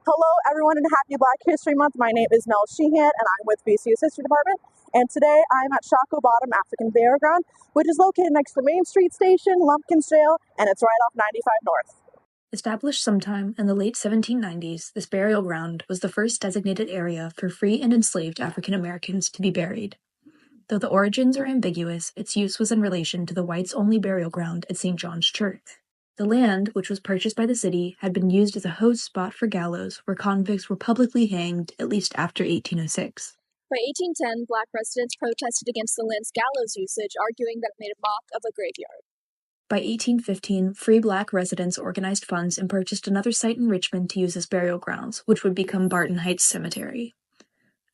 Hello, everyone, and happy Black History Month. My name is Mel Sheehan, and I'm with VCU's History Department. And today I'm at Shockoe Bottom African Burial Ground, which is located next to the Main Street Station, Lumpkins Jail, and it's right off 95 North. Established sometime in the late 1790s, this burial ground was the first designated area for free and enslaved African Americans to be buried. Though the origins are ambiguous, its use was in relation to the whites-only burial ground at St. John's Church. The land, which was purchased by the city, had been used as a host spot for gallows where convicts were publicly hanged at least after 1806. By 1810, Black residents protested against the land's gallows usage, arguing that it made a mock of a graveyard. By 1815, free Black residents organized funds and purchased another site in Richmond to use as burial grounds, which would become Barton Heights Cemetery.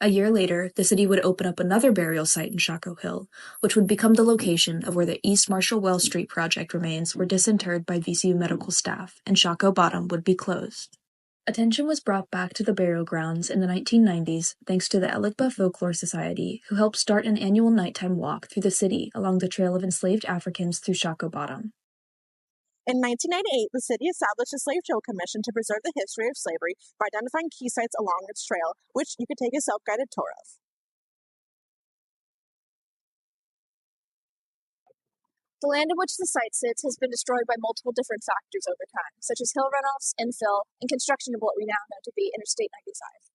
A year later, the city would open up another burial site in Shockoe Hill, which would become the location of where the East Marshall Wells Street project remains were disinterred by VCU medical staff, and Shockoe Bottom would be closed. Attention was brought back to the burial grounds in the 1990s thanks to the Eligba Folklore Society, who helped start an annual nighttime walk through the city along the trail of enslaved Africans through Shockoe Bottom. In 1998, the city established a Slave Trail Commission to preserve the history of slavery by identifying key sites along its trail, which you could take a self-guided tour of. The land in which the site sits has been destroyed by multiple different factors over time, such as hill runoffs, infill, and construction of what we now know to be Interstate 95.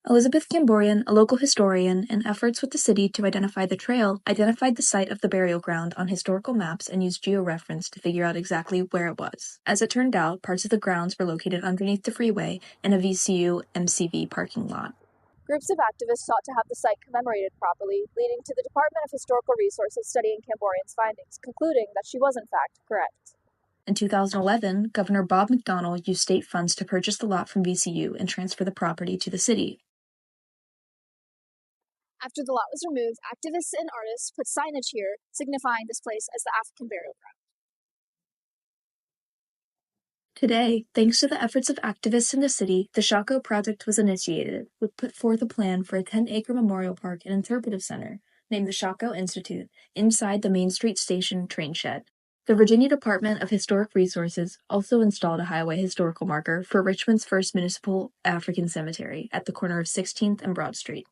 Elizabeth Camborian, a local historian, in efforts with the city to identify the trail, identified the site of the burial ground on historical maps and used georeference to figure out exactly where it was. As it turned out, parts of the grounds were located underneath the freeway in a VCU MCV parking lot. Groups of activists sought to have the site commemorated properly, leading to the Department of Historical Resources studying Camborian's findings, concluding that she was in fact correct. In 2011, Governor Bob McDonnell used state funds to purchase the lot from VCU and transfer the property to the city. After the lot was removed, activists and artists put signage here, signifying this place as the African burial ground. Today, thanks to the efforts of activists in the city, the Shockoe Project was initiated, which put forth a plan for a 10-acre memorial park and interpretive center, named the Shockoe Institute, inside the Main Street Station train shed. The Virginia Department of Historic Resources also installed a highway historical marker for Richmond's first municipal African cemetery at the corner of 16th and Broad Street.